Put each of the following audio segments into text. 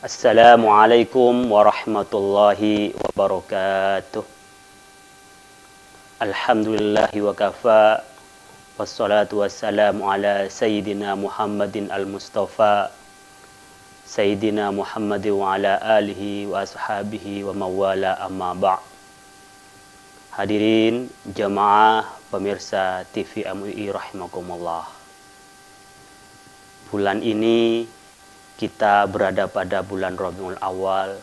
Assalamualaikum warahmatullahi wabarakatuh. Alhamdulillahi wa kafa. Wassalatu wassalamu ala Sayyidina Muhammadin al-Mustafa Sayyidina Muhammadin wa ala alihi wa ashabihi wa mawala amma ba'. Hadirin jamaah pemirsa TV MUI rahimakumullah. Bulan ini kita berada pada bulan Rabiul Awal.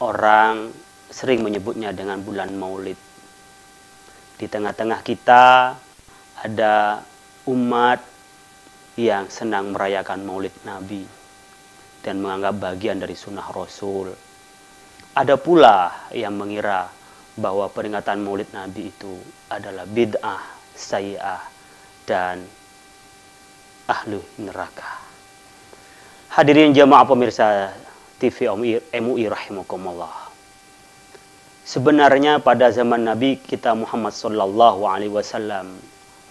Orang sering menyebutnya dengan bulan Maulid. Di tengah-tengah kita ada umat yang senang merayakan Maulid Nabi dan menganggap bagian dari sunnah Rasul. Ada pula yang mengira bahwa peringatan Maulid Nabi itu adalah bid'ah, sayyi'ah, dan ahlu neraka. Hadirin jamaah pemirsa TV MUI rahimakumullah. Sebenarnya pada zaman Nabi kita Muhammad sallallahu alaihi wasallam,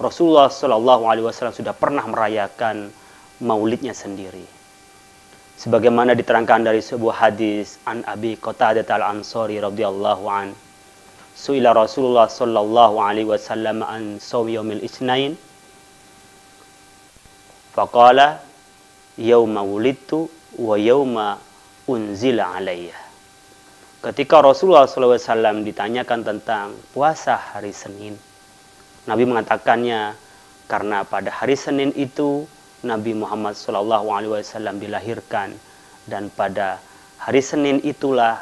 Rasulullah sallallahu alaihi wasallam sudah pernah merayakan maulidnya sendiri. Sebagaimana diterangkan dari sebuah hadis an Abi Qatadah al-Ansari radhiyallahu an, suila Rasulullah sallallahu alaihi wasallam an shaum yaumil itsnain. Faqala yauma wulidtu wa yauma unzila alayya. Ketika Rasulullah SAW ditanyakan tentang puasa hari Senin, Nabi mengatakannya karena pada hari Senin itu Nabi Muhammad SAW dilahirkan, dan pada hari Senin itulah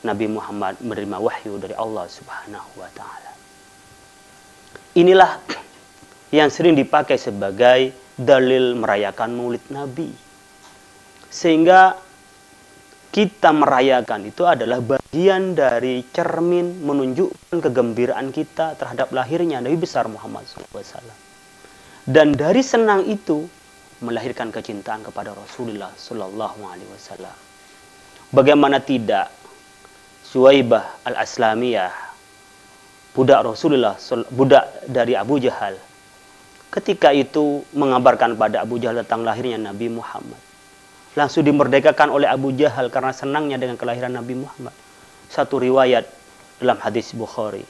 Nabi Muhammad menerima wahyu dari Allah Subhanahu wa Ta'ala. Inilah yang sering dipakai sebagai dalil merayakan Maulid Nabi. Sehingga kita merayakan itu adalah bagian dari cermin menunjukkan kegembiraan kita terhadap lahirnya Nabi besar Muhammad SAW. Dan dari senang itu melahirkan kecintaan kepada Rasulullah SAW. Bagaimana tidak, Suwaibah al-Aslamiyah, budak Rasulullah, budak dari Abu Jahal, ketika itu mengabarkan pada Abu Jahal tentang lahirnya Nabi Muhammad. Langsung dimerdekakan oleh Abu Jahal karena senangnya dengan kelahiran Nabi Muhammad. Satu riwayat dalam hadis Bukhari,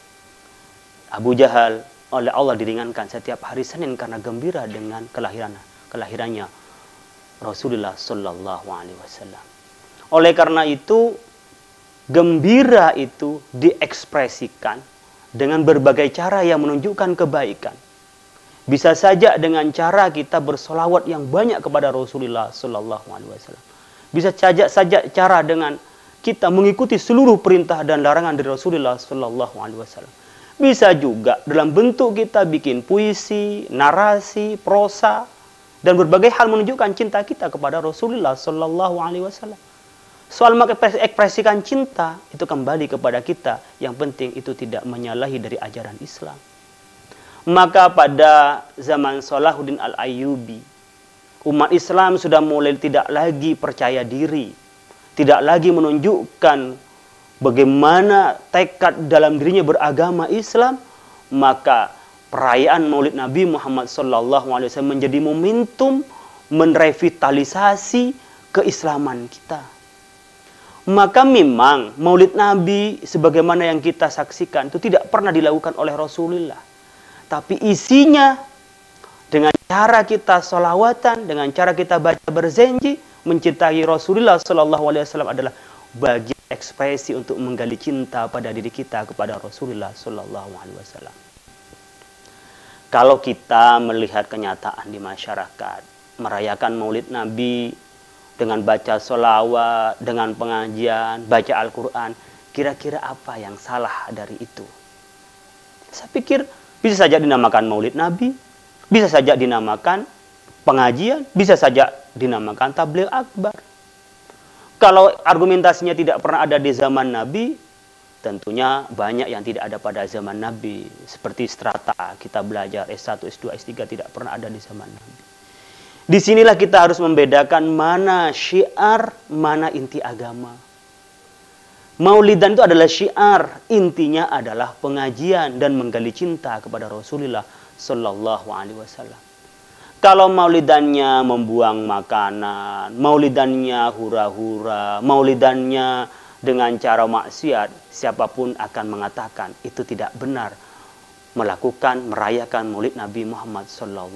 Abu Jahal oleh Allah diringankan setiap hari Senin karena gembira dengan kelahirannya Rasulullah sallallahu alaihi wasallam. Oleh karena itu, gembira itu diekspresikan dengan berbagai cara yang menunjukkan kebaikan. Bisa saja dengan cara kita bersolawat yang banyak kepada Rasulullah Sallallahu Alaihi Wasallam. Bisa saja cara dengan kita mengikuti seluruh perintah dan larangan dari Rasulullah Sallallahu Alaihi Wasallam. Bisa juga dalam bentuk kita bikin puisi, narasi, prosa, dan berbagai hal menunjukkan cinta kita kepada Rasulullah Sallallahu Alaihi Wasallam. Soal mengekspresikan cinta itu kembali kepada kita. Yang penting itu tidak menyalahi dari ajaran Islam. Maka pada zaman Salahuddin Al-Ayyubi, umat Islam sudah mulai tidak lagi percaya diri, tidak lagi menunjukkan bagaimana tekad dalam dirinya beragama Islam. Maka perayaan Maulid Nabi Muhammad SAW menjadi momentum merevitalisasi keislaman kita. Maka memang Maulid Nabi sebagaimana yang kita saksikan itu tidak pernah dilakukan oleh Rasulullah. Tapi isinya dengan cara kita sholawatan, dengan cara kita baca berjanji mencintai Rasulullah SAW adalah bagian ekspresi untuk menggali cinta pada diri kita kepada Rasulullah SAW. Kalau kita melihat kenyataan di masyarakat, merayakan Maulid Nabi dengan baca sholawat, dengan pengajian, baca Al-Quran, kira-kira apa yang salah dari itu? Saya pikir bisa saja dinamakan Maulid Nabi, bisa saja dinamakan pengajian, bisa saja dinamakan tabligh akbar. Kalau argumentasinya tidak pernah ada di zaman Nabi, tentunya banyak yang tidak ada pada zaman Nabi. Seperti strata, kita belajar S1, S2, S3 tidak pernah ada di zaman Nabi. Disinilah kita harus membedakan mana syiar, mana inti agama. Maulidan itu adalah syiar, intinya adalah pengajian dan menggali cinta kepada Rasulullah Sallallahu Alaihi Wasallam. Kalau maulidannya membuang makanan, maulidannya hura-hura, maulidannya dengan cara maksiat, siapapun akan mengatakan itu tidak benar merayakan maulid Nabi Muhammad SAW.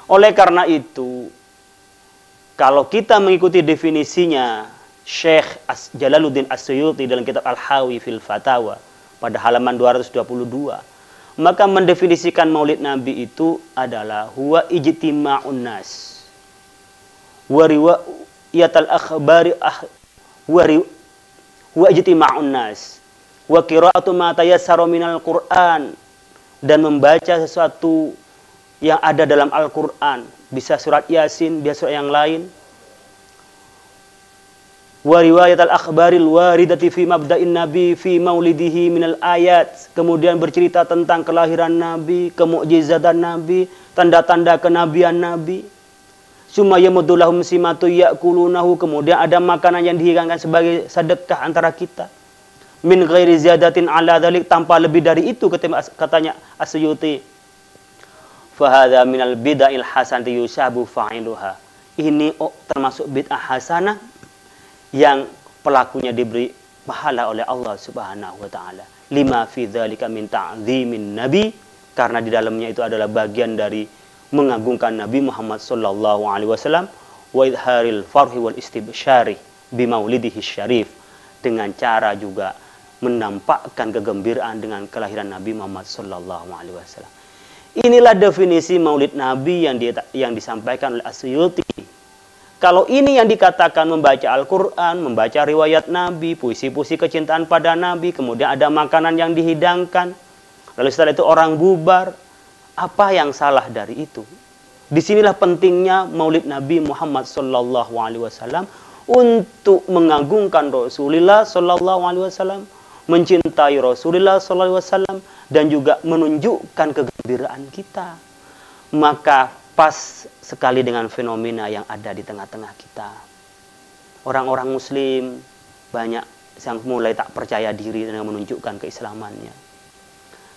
Oleh karena itu, kalau kita mengikuti definisinya Syekh Jalaluddin As-Suyuti dalam kitab Al-Hawi fil Fatawa pada halaman 222, maka mendefinisikan maulid Nabi itu adalah huwa ijtima'un nas wa riwayatul akhbari huwa ijtima'un nas wa qira'atu ma tayassara minal Qur'an, dan membaca sesuatu yang ada dalam Al-Qur'an, bisa surat Yasin, bisa surat yang lain. Wa riwayatul akhbaril waridati fi mabda'in nabi fi maulidihi minal ayat, kemudian bercerita tentang kelahiran Nabi, kemukjizatan Nabi, tanda-tanda kenabian Nabi. Summa yamudulahum simatu ya'kulunahu, kemudian ada makanan yang dihidangkan sebagai sedekah antara kita. Min ghairi ziyadatin ala dzalik, tanpa lebih dari itu, katanya As-Suyuti. Fa hadza minal bid'il hasanati yusabu fa'iluha. Ini termasuk bid'ah hasanah yang pelakunya diberi pahala oleh Allah Subhanahu wa taala. Lima fi dzalika min ta'dzimin nabi, karena di dalamnya itu adalah bagian dari mengagungkan Nabi Muhammad sallallahu alaihi wasallam, wa idharil farhi wal istibsyari bi maulidihi syarif, dengan cara juga menampakkan kegembiraan dengan kelahiran Nabi Muhammad sallallahu alaihi wasallam. Inilah definisi maulid Nabi yang disampaikan oleh As-Suyuti. Kalau ini yang dikatakan membaca Al-Quran, membaca riwayat Nabi, puisi-puisi kecintaan pada Nabi, kemudian ada makanan yang dihidangkan, lalu setelah itu orang bubar, apa yang salah dari itu? Disinilah pentingnya maulid Nabi Muhammad SAW untuk mengagungkan Rasulullah SAW, mencintai Rasulullah SAW, dan juga menunjukkan kegembiraan kita. Maka pas sekali dengan fenomena yang ada di tengah-tengah kita. Orang-orang muslim banyak yang mulai tak percaya diri dengan menunjukkan keislamannya.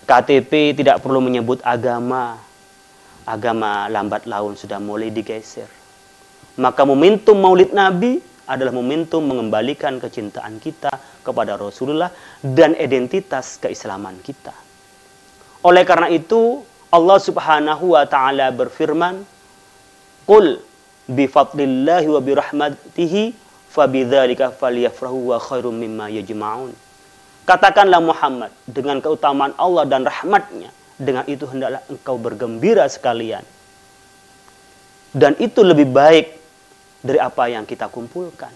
KTP tidak perlu menyebut agama. Agama lambat laun sudah mulai digeser. Maka momentum maulid Nabi adalah momentum mengembalikan kecintaan kita kepada Rasulullah dan identitas keislaman kita. Oleh karena itu, Allah Subhanahu wa taala berfirman, "Qul bi fadlillahi wa bi rahmatihi fabidzalika falyafrahu wa khairum mimma yajma'un." Katakanlah Muhammad, dengan keutamaan Allah dan rahmatnya, dengan itu hendaklah engkau bergembira sekalian. Dan itu lebih baik dari apa yang kita kumpulkan.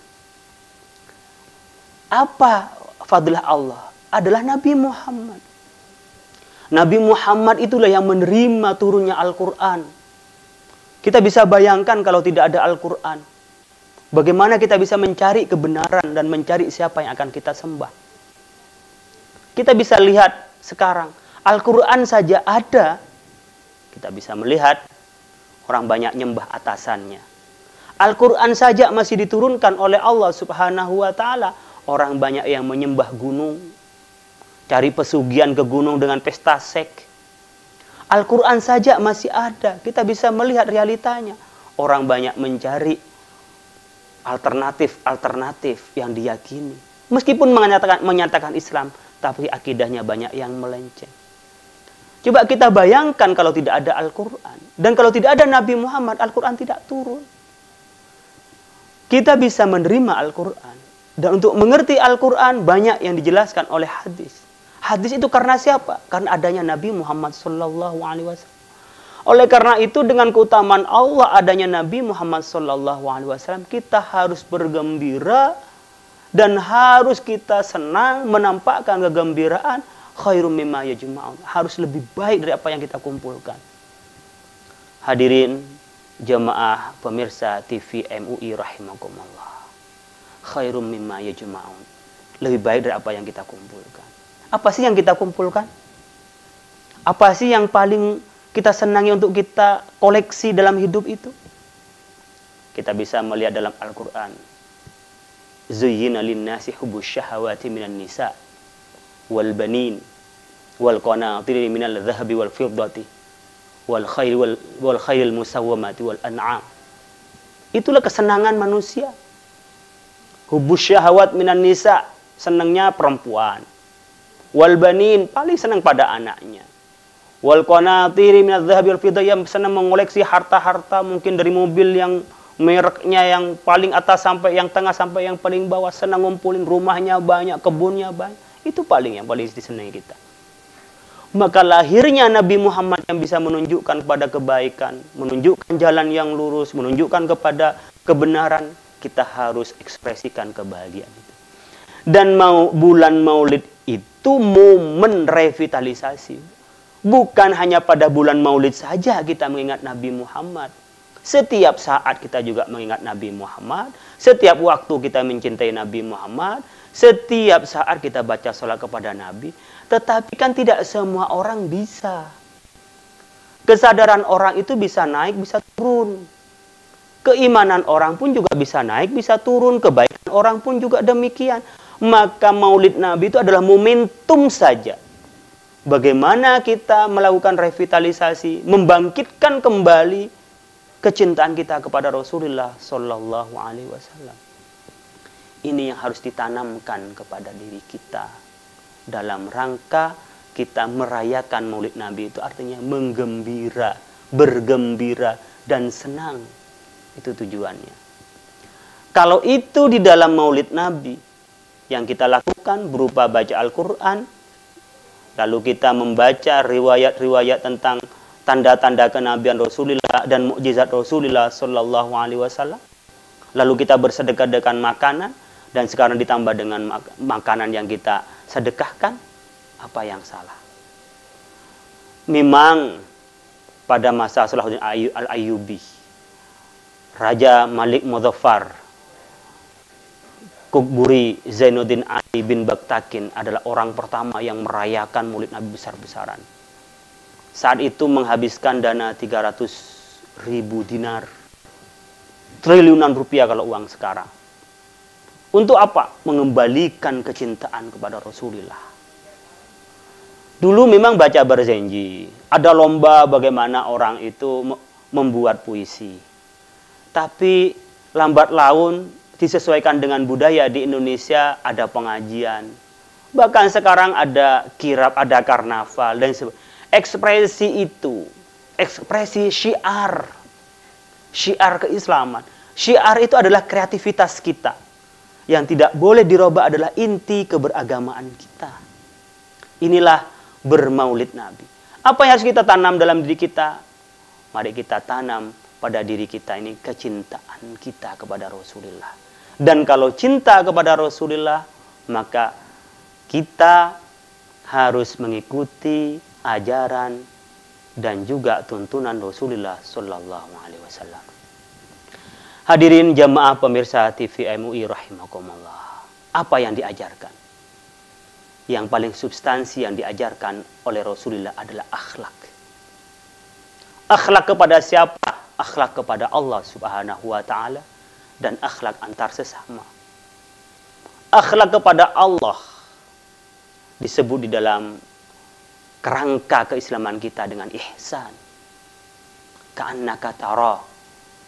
Apa fadilah Allah? Adalah Nabi Muhammad. Nabi Muhammad itulah yang menerima turunnya Al-Quran. Kita bisa bayangkan kalau tidak ada Al-Quran, bagaimana kita bisa mencari kebenaran dan mencari siapa yang akan kita sembah. Kita bisa lihat sekarang, Al-Quran saja ada, kita bisa melihat orang banyak nyembah atasannya. Al-Quran saja masih diturunkan oleh Allah Subhanahu wa ta'ala, orang banyak yang menyembah gunung, cari pesugihan ke gunung dengan pesta seks. Al-Quran saja masih ada. Kita bisa melihat realitanya. Orang banyak mencari alternatif yang diyakini. Meskipun menyatakan Islam, tapi akidahnya banyak yang melenceng. Coba kita bayangkan kalau tidak ada Al-Quran. Dan kalau tidak ada Nabi Muhammad, Al-Quran tidak turun. Kita bisa menerima Al-Quran. Dan untuk mengerti Al-Quran, banyak yang dijelaskan oleh hadis. Hadis itu karena siapa? Karena adanya Nabi Muhammad SAW. Oleh karena itu, dengan keutamaan Allah adanya Nabi Muhammad SAW, kita harus bergembira dan harus kita senang menampakkan kegembiraan. Khairum mimma yajma'un, harus lebih baik dari apa yang kita kumpulkan. Hadirin jemaah pemirsa TV MUI rahimakumullah. Khairum mimma yajma'un, lebih baik dari apa yang kita kumpulkan. Apa sih yang kita kumpulkan? Apa sih yang paling kita senangi untuk kita koleksi dalam hidup itu? Kita bisa melihat dalam Al-Quran. Zuyyina linnasi hubbus syahawati minan nisa wal banin wal qanatir minal dhahabi wal fiddati wal khairil musawwamati wal an'am. Itulah kesenangan manusia. Hubbus syahawat minan nisa, senangnya perempuan. Wal banin, paling senang pada anaknya. Wal qanatiri minadz dzahabi wal fiddah, yang senang mengoleksi harta-harta mungkin dari mobil yang mereknya yang paling atas sampai yang tengah sampai yang paling bawah, senang ngumpulin, rumahnya banyak, kebunnya banyak. Itu yang paling disenangi kita. Maka lahirnya Nabi Muhammad yang bisa menunjukkan kepada kebaikan, menunjukkan jalan yang lurus, menunjukkan kepada kebenaran, kita harus ekspresikan kebahagiaan itu. Dan bulan Maulid itu momen revitalisasi. Bukan hanya pada bulan Maulid saja kita mengingat Nabi Muhammad. Setiap saat kita juga mengingat Nabi Muhammad. Setiap waktu kita mencintai Nabi Muhammad. Setiap saat kita baca salat kepada Nabi. Tetapi kan tidak semua orang bisa. Kesadaran orang itu bisa naik, bisa turun. Keimanan orang pun juga bisa naik, bisa turun. Kebaikan orang pun juga demikian. Maka Maulid Nabi itu adalah momentum saja. Bagaimana kita melakukan revitalisasi, membangkitkan kembali kecintaan kita kepada Rasulullah Shallallahu Alaihi Wasallam. Ini yang harus ditanamkan kepada diri kita dalam rangka kita merayakan Maulid Nabi. Itu artinya menggembira, bergembira dan senang. Itu tujuannya. Kalau itu di dalam Maulid Nabi yang kita lakukan berupa baca Al-Quran, lalu kita membaca riwayat-riwayat tentang tanda-tanda kenabian Rasulullah dan mukjizat Rasulullah Shallallahu Alaihi Wasallam. Lalu kita bersedekah dengan makanan, dan sekarang ditambah dengan makanan yang kita sedekahkan, apa yang salah? Memang pada masa Salahuddin Al-Ayyubi, Raja Malik Muzaffar, Kuburi Zainuddin Ali bin Baktakin adalah orang pertama yang merayakan Maulid Nabi besar-besaran. Saat itu menghabiskan dana 300.000 dinar, triliunan rupiah kalau uang sekarang. Untuk apa? Mengembalikan kecintaan kepada Rasulullah. Dulu memang baca berjanji, ada lomba bagaimana orang itu membuat puisi. Tapi lambat laun disesuaikan dengan budaya di Indonesia, ada pengajian. Bahkan sekarang ada kirab, ada karnaval dan sebagainya. Ekspresi itu, ekspresi syiar keislaman. Syiar itu adalah kreativitas kita. Yang tidak boleh dirubah adalah inti keberagamaan kita. Inilah bermaulid Nabi. Apa yang harus kita tanam dalam diri kita? Mari kita tanam pada diri kita ini kecintaan kita kepada Rasulullah. Dan kalau cinta kepada Rasulullah, maka kita harus mengikuti ajaran dan juga tuntunan Rasulullah Sallallahu Alaihi Wasallam. Hadirin jamaah pemirsa TV MUI rahimakumullah. Apa yang diajarkan? Yang paling substansi yang diajarkan oleh Rasulullah adalah akhlak. Akhlak kepada siapa? Akhlak kepada Allah Subhanahu wa taala dan akhlak antar sesama. Akhlak kepada Allah disebut di dalam kerangka keislaman kita dengan ihsan. Ka'annaka tara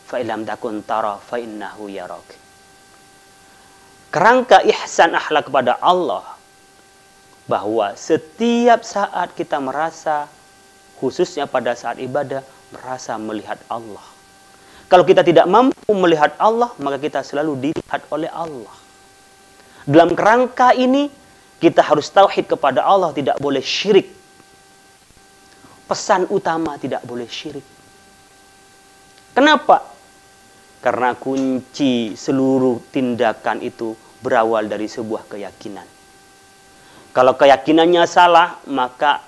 fa illam takun tara fa innahu yarak. Kerangka ihsan akhlak kepada Allah bahwa setiap saat kita merasa, khususnya pada saat ibadah, merasa melihat Allah. Kalau kita tidak mampu melihat Allah, maka kita selalu dilihat oleh Allah. Dalam kerangka ini, kita harus tauhid kepada Allah, tidak boleh syirik. Pesan utama, tidak boleh syirik. Kenapa? Karena kunci seluruh tindakan itu berawal dari sebuah keyakinan. Kalau keyakinannya salah, maka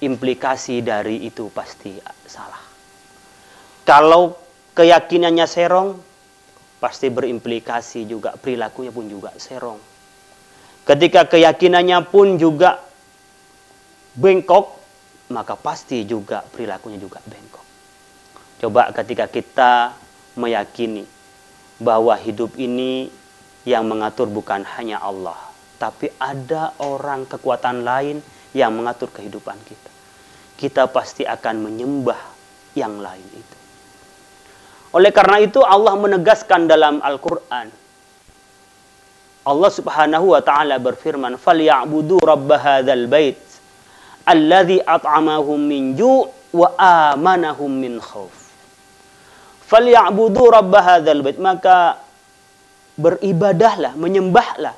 implikasi dari itu pasti salah. Kalau keyakinannya serong, pasti berimplikasi juga perilakunya pun juga serong. Ketika keyakinannya pun juga bengkok, maka pasti juga perilakunya juga bengkok. Coba ketika kita meyakini bahwa hidup ini yang mengatur bukan hanya Allah, tapi ada orang kekuatan lain yang mengatur kehidupan kita. kita pasti akan menyembah yang lain itu. Oleh karena itu Allah menegaskan dalam Al-Quran. Allah Subhanahu wa ta'ala berfirman, "Falyabudu rabb hadzal bait alladzi at'amahum min ju' wa amanahum min khauf." Falyabudu rabb hadzal bait, maka beribadahlah, menyembahlah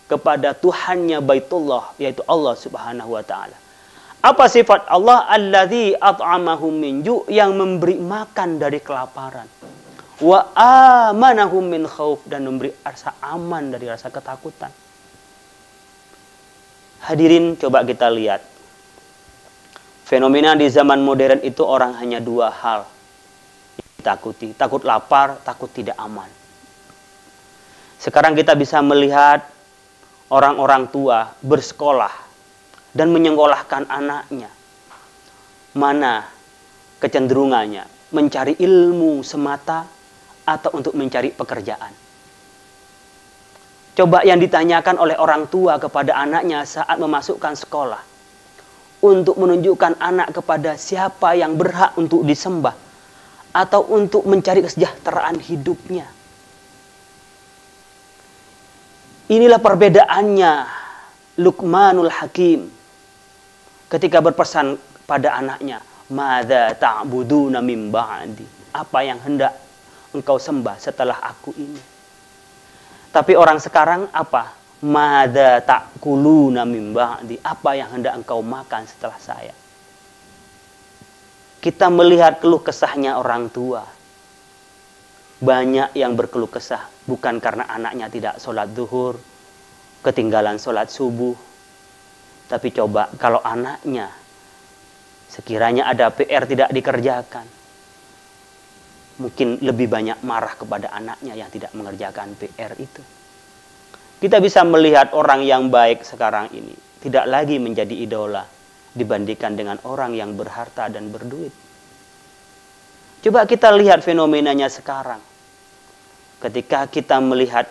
kepada Tuhannya Baitullah, yaitu Allah Subhanahu wa ta'ala. Apa sifat Allah? Alladzi at'amahum min ju', yang memberi makan dari kelaparan. Wa amanahum min khauf, dan memberi rasa aman dari rasa ketakutan. Hadirin, coba kita lihat. Fenomena di zaman modern itu orang hanya dua hal yang ditakuti. Takut lapar, takut tidak aman. Sekarang kita bisa melihat orang-orang tua bersekolah dan menyekolahkan anaknya. Mana kecenderungannya? Mencari ilmu semata atau untuk mencari pekerjaan? Coba yang ditanyakan oleh orang tua kepada anaknya saat memasukkan sekolah, untuk menunjukkan anak kepada siapa yang berhak untuk disembah atau untuk mencari kesejahteraan hidupnya. Inilah perbedaannya Luqmanul Hakim ketika berpesan pada anaknya, "Madza ta'buduna min ba'di?" Apa yang hendak engkau sembah setelah aku ini? Tapi orang sekarang apa? "Madza ta'kuluna min ba'di?" Apa yang hendak engkau makan setelah saya? Kita melihat keluh kesahnya orang tua. Banyak yang berkeluh kesah bukan karena anaknya tidak sholat zuhur, ketinggalan sholat subuh. Tapi coba kalau anaknya sekiranya ada PR tidak dikerjakan, mungkin lebih banyak marah kepada anaknya yang tidak mengerjakan PR itu. Kita bisa melihat orang yang baik sekarang ini tidak lagi menjadi idola dibandingkan dengan orang yang berharta dan berduit. Coba kita lihat fenomenanya sekarang. Ketika kita melihat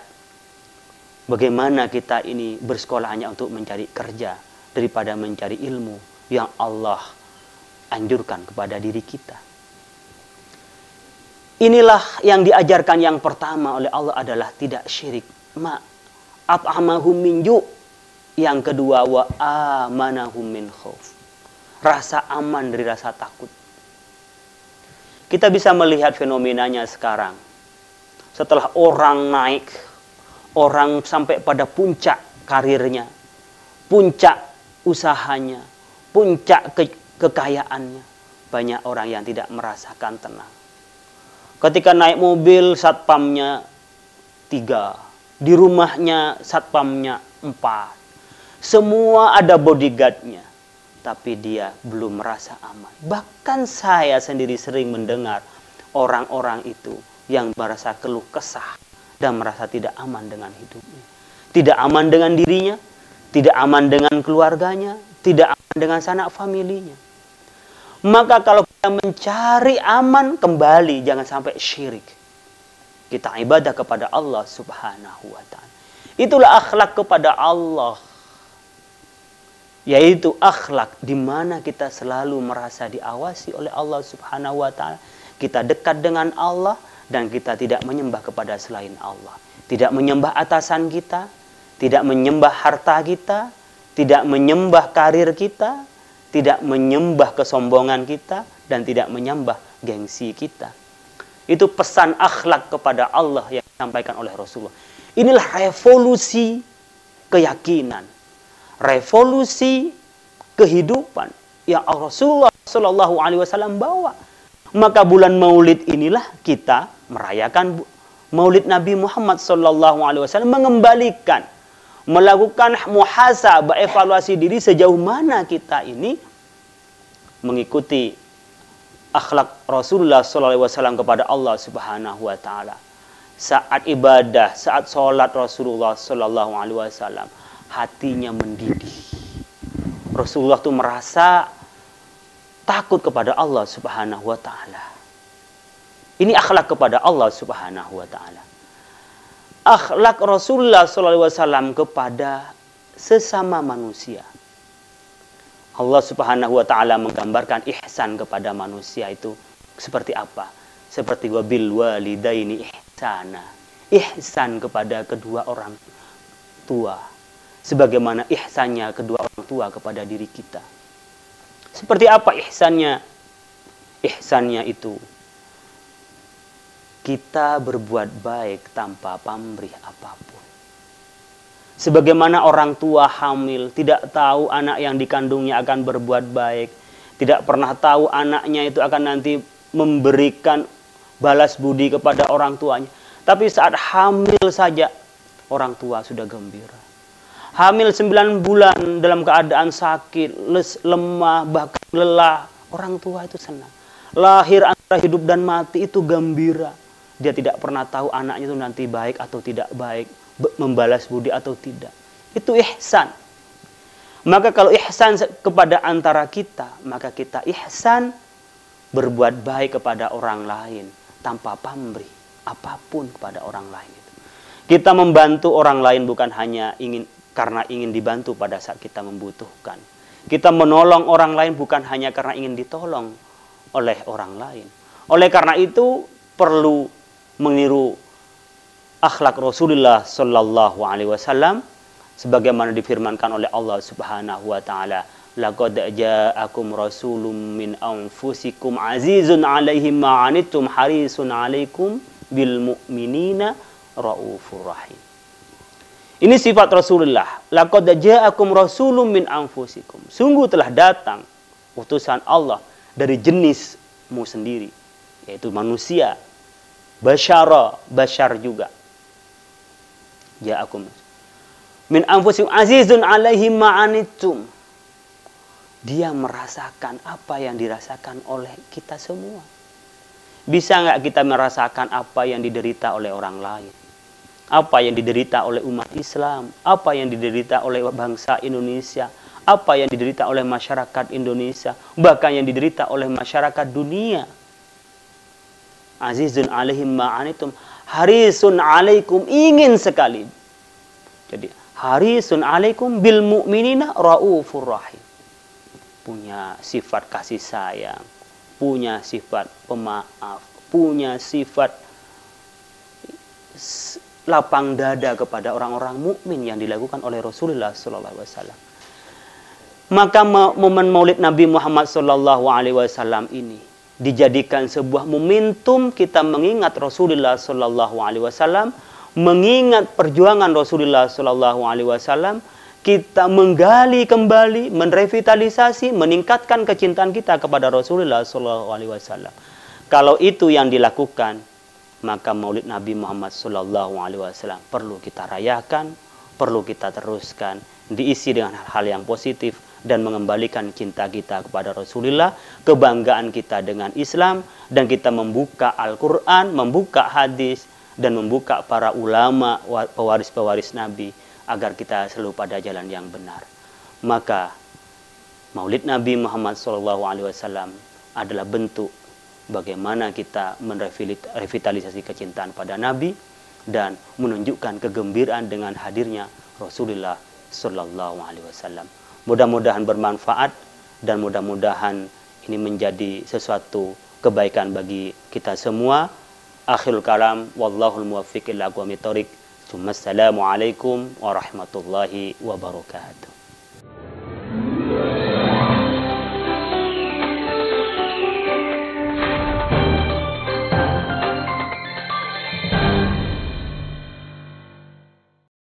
bagaimana kita ini bersekolah hanya untuk mencari kerja daripada mencari ilmu yang Allah anjurkan kepada diri kita. Inilah yang diajarkan yang pertama oleh Allah adalah tidak syirik. At'amahum min ju'. Yang kedua, wa amanahum min khauf. Rasa aman dari rasa takut. Kita bisa melihat fenomenanya sekarang. Setelah orang naik, orang sampai pada puncak karirnya, puncak usahanya, puncak kekayaannya, banyak orang yang tidak merasakan tenang. Ketika naik mobil, satpamnya 3, di rumahnya satpamnya 4, semua ada bodyguardnya, tapi dia belum merasa aman. Bahkan saya sendiri sering mendengar orang-orang itu yang merasa keluh kesah dan merasa tidak aman dengan hidupnya, tidak aman dengan dirinya, tidak aman dengan keluarganya, tidak aman dengan sanak familinya. Maka kalau kita mencari aman, kembali jangan sampai syirik. Kita ibadah kepada Allah Subhanahu wa ta'ala. Itulah akhlak kepada Allah. Yaitu akhlak di mana kita selalu merasa diawasi oleh Allah Subhanahu wa ta'ala. Kita dekat dengan Allah dan kita tidak menyembah kepada selain Allah. Tidak menyembah atasan kita, tidak menyembah harta kita, tidak menyembah karir kita, tidak menyembah kesombongan kita, dan tidak menyembah gengsi kita. Itu pesan akhlak kepada Allah yang disampaikan oleh Rasulullah. Inilah revolusi keyakinan, revolusi kehidupan yang Rasulullah Shallallahu Alaihi Wasallam bawa. Maka bulan Maulid inilah kita merayakan Maulid Nabi Muhammad Shallallahu Alaihi Wasallam, mengembalikan, melakukan muhasabah, evaluasi diri sejauh mana kita ini mengikuti akhlak Rasulullah SAW kepada Allah Subhanahu wa taala. Saat ibadah, saat sholat Rasulullah SAW, hatinya mendidih. Rasulullah itu merasa takut kepada Allah Subhanahu wa taala. Ini akhlak kepada Allah Subhanahu wa taala. Akhlak Rasulullah SAW kepada sesama manusia. Allah Subhanahu wa taala menggambarkan ihsan kepada manusia itu seperti apa? Seperti wabil walidaini ihsana. Ihsan kepada kedua orang tua sebagaimana ihsannya kedua orang tua kepada diri kita. Seperti apa ihsannya? Ihsannya itu kita berbuat baik tanpa pamrih apapun. Sebagaimana orang tua hamil tidak tahu anak yang dikandungnya akan berbuat baik, tidak pernah tahu anaknya itu akan nanti memberikan balas budi kepada orang tuanya. Tapi saat hamil saja orang tua sudah gembira. Hamil 9 bulan dalam keadaan sakit, lemah, bahkan lelah, orang tua itu senang. Lahir antara hidup dan mati itu gembira. Dia tidak pernah tahu anaknya itu nanti baik atau tidak baik, membalas budi atau tidak. Itu ihsan. Maka kalau ihsan kepada antara kita, maka kita ihsan berbuat baik kepada orang lain tanpa pamrih apapun kepada orang lain itu. Kita membantu orang lain bukan hanya karena ingin dibantu pada saat kita membutuhkan. Kita menolong orang lain bukan hanya karena ingin ditolong oleh orang lain. Oleh karena itu perlu meniru akhlak Rasulullah sallallahu alaihi wasallam sebagaimana difirmankan oleh Allah Subhanahu wa taala, laqad ja'akum rasulun min anfusikum azizun 'alaihi ma 'anittum harisun 'alaikum bil mu'minina raufur rahim. Ini sifat Rasulullah. Laqad ja'akum rasulun min anfusikum. Sungguh telah datang utusan Allah dari jenismu sendiri, yaitu manusia. Bashar juga. Ja'akum min anfusikum azizun 'alaihi ma 'anittum. Dia merasakan apa yang dirasakan oleh kita semua. Bisa nggak kita merasakan apa yang diderita oleh orang lain? Apa yang diderita oleh umat Islam? Apa yang diderita oleh bangsa Indonesia? Apa yang diderita oleh masyarakat Indonesia? Bahkan yang diderita oleh masyarakat dunia. Azizun 'alaihi ma 'anittum, harisun 'alaikum, ingin sekali. Jadi harisun 'alaikum bil mu'minina raufur rahim. Punya sifat kasih sayang, punya sifat pemaaf, punya sifat lapang dada kepada orang-orang mukmin yang dilakukan oleh Rasulullah sallallahu alaihi wasallam. Maka momen Maulid Nabi Muhammad sallallahu alaihi wasallam ini dijadikan sebuah momentum kita mengingat Rasulullah sallallahu alaihi wasallam, mengingat perjuangan Rasulullah sallallahu alaihi wasallam. Kita menggali kembali, merevitalisasi, meningkatkan kecintaan kita kepada Rasulullah sallallahu alaihi wasallam. Kalau itu yang dilakukan, maka Maulid Nabi Muhammad sallallahu alaihi wasallam perlu kita rayakan, perlu kita teruskan, diisi dengan hal-hal yang positif dan mengembalikan cinta kita kepada Rasulullah, kebanggaan kita dengan Islam, dan kita membuka Al-Qur'an, membuka hadis, dan membuka para ulama, pewaris-pewaris Nabi, agar kita selalu pada jalan yang benar. Maka Maulid Nabi Muhammad SAW adalah bentuk bagaimana kita merevitalisasi kecintaan pada Nabi dan menunjukkan kegembiraan dengan hadirnya Rasulullah SAW. Mudah-mudahan bermanfaat dan mudah-mudahan ini menjadi sesuatu kebaikan bagi kita semua. Akhirul kalam, wallahul muwaffiq ila aqwamit thoriq. Assalamualaikum warahmatullahi wabarakatuh.